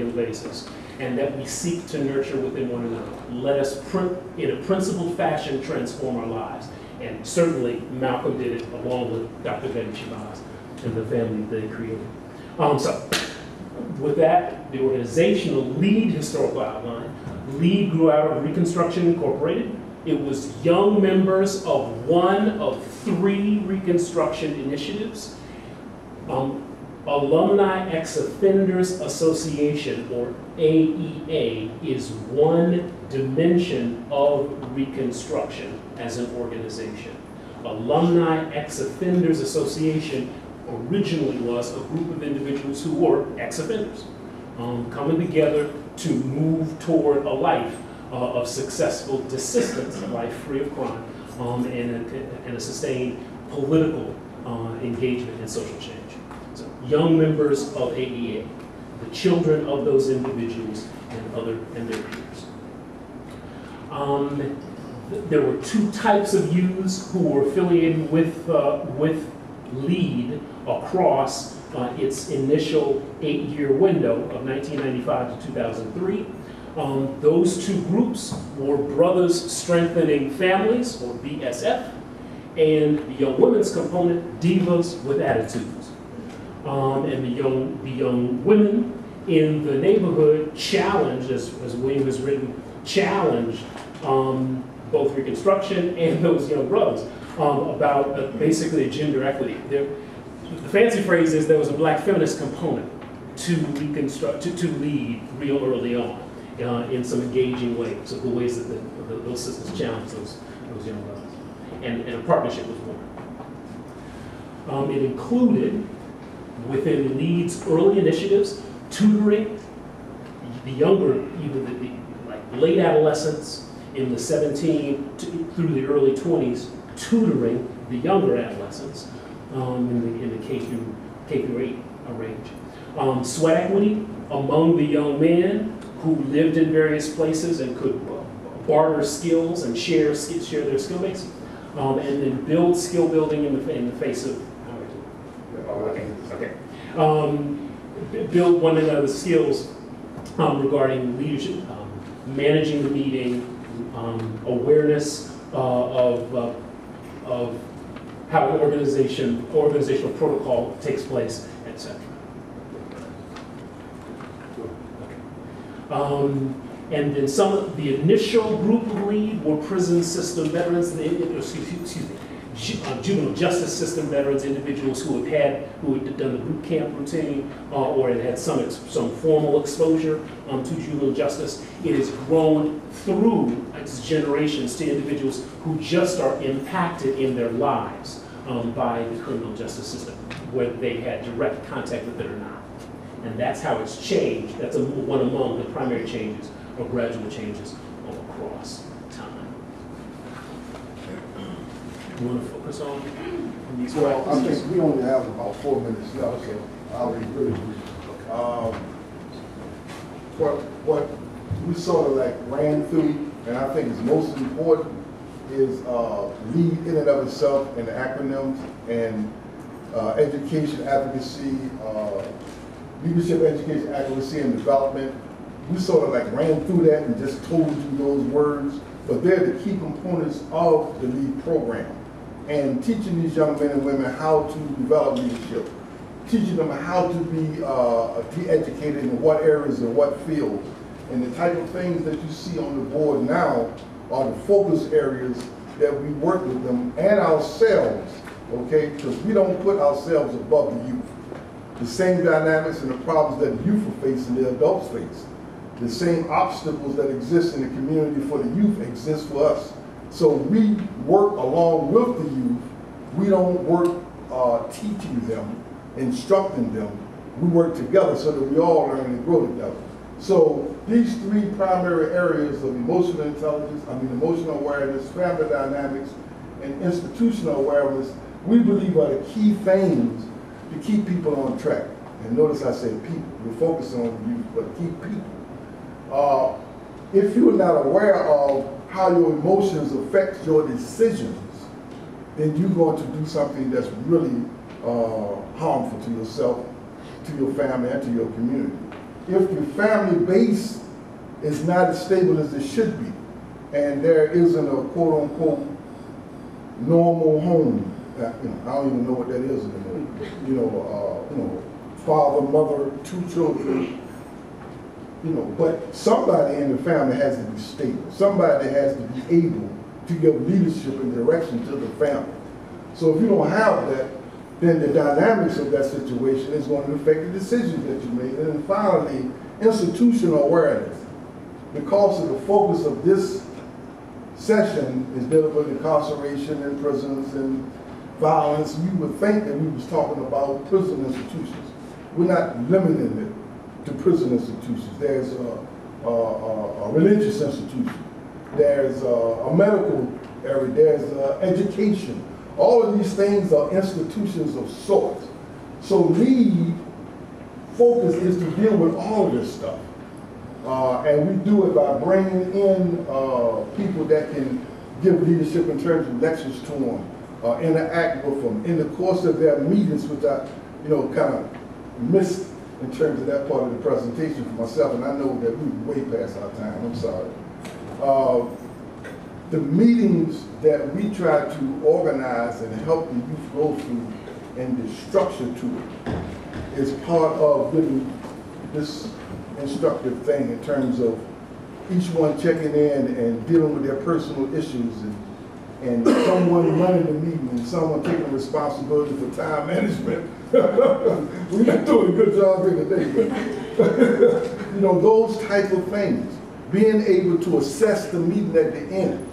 regular basis, and that we seek to nurture within one another. Let us, in a principled fashion, transform our lives. And certainly Malcolm did it along with Dr. Betty Shabazz and the family they created. So with that, the organizational LEAD historical outline. LEAD grew out of Reconstruction Incorporated. It was young members of one of 3 Reconstruction initiatives. Alumni Ex-Offenders Association, or AEA, is one dimension of Reconstruction as an organization. Alumni Ex-Offenders Association originally was a group of individuals who were ex-offenders, coming together to move toward a life of successful desistance, a life free of crime, and a sustained political engagement in social change. So, young members of AEA, the children of those individuals and their peers. There were 2 types of youths who were affiliated with LEAD across its initial 8-year window of 1995 to 2003. Those 2 groups were Brothers Strengthening Families, or BSF, and the young women's component, Divas with Attitudes. And the young women in the neighborhood challenged, as William has written, challenged both Reconstruction and those young brothers about basically gender equity. The fancy phrase is there was a black feminist component to LEAD real early on in some engaging ways, of the ways that those sisters challenged those young brothers. And a partnership was born. It included, within LEAD's early initiatives, tutoring the younger, even like late adolescents in the 17 through the early 20s, tutoring the younger adolescents in the K through 8 range. Sweat equity among the young men who lived in various places and could barter skills and share their skill base, and then build skill building in the face of. Build one another's skills regarding leadership, managing the meeting, awareness of how an organizational protocol takes place, etc. And then some of the initial group of LEAD were prison system veterans, juvenile justice system veterans, individuals who had done the boot camp routine or had some formal exposure to juvenile justice. It has grown through its generations to individuals who just are impacted in their lives by the criminal justice system, whether they had direct contact with it or not. And that's how it's changed. That's one among the primary changes or gradual changes across time. You want to focus on these practices? I think we only have about 4 minutes left, so I'll be really brief. What we sort of like ran through, and I think is most important, is LEAD in and of itself, and the acronyms, and education, advocacy, leadership, education, advocacy, and development. We sort of like ran through that and just told you those words, but they're the key components of the LEAD program. And teaching these young men and women how to develop leadership, teaching them how to be educated in what areas and what fields. And the type of things that you see on the board now are the focus areas that we work with them and ourselves, okay? Because we don't put ourselves above the youth. The same dynamics and the problems that the youth are facing, the adults face. The same obstacles that exist in the community for the youth exist for us. So we work along with the youth. We don't work teaching them, instructing them. We work together so that we all learn and grow together. So these 3 primary areas of emotional intelligence, emotional awareness, family dynamics, and institutional awareness, we believe are the key things to keep people on track. And notice I said people. We're focusing on the youth, but keep people. If you're not aware of how your emotions affect your decisions, then you're going to do something that's really harmful to yourself, to your family, and to your community. if your family base is not as stable as it should be, and there isn't a quote-unquote normal home, I don't even know what that is anymore. Father, mother, 2 children, but somebody in the family has to be stable. Somebody has to be able to give leadership and direction to the family. So if you don't have that, then the dynamics of that situation is going to affect the decisions that you make. And then finally, institutional awareness. Because of the focus of this session is dealing with incarceration in prisons and violence, you would think that we was talking about prison institutions. We're not limiting it to prison institutions. There's a religious institution. There's a medical area. There's education. All of these things are institutions of sorts. So LEAD focus is to deal with all of this stuff. And we do it by bringing in people that can give leadership in terms of lectures to them, interact with them in the course of their meetings, which I, kind of missed in terms of that part of the presentation for myself, and I know that we're way past our time, I'm sorry. The meetings that we try to organize and help the youth go through and the structure to it is part of giving this instructive thing in terms of each one checking in and dealing with their personal issues and someone running the meeting and someone taking responsibility for time management. We're not doing a good job here today, but those type of things. Being able to assess the meeting at the end,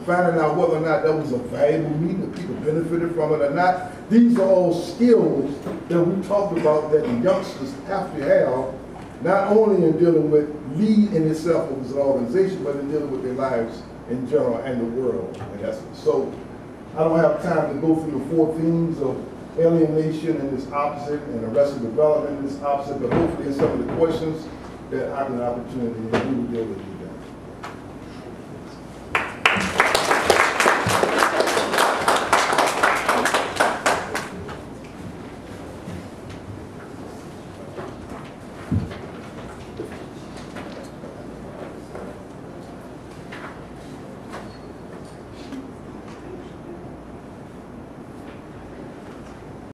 finding out whether or not that was a valuable meeting, that people benefited from it or not. These are all skills that we talked about that the youngsters have to have, not only in dealing with LEAD in itself as an organization, but in dealing with their lives in general and the world in essence. So I don't have time to go through the 4 themes of alienation and this opposite and arrested development and this opposite, but hopefully in some of the questions that I have an opportunity to deal with you.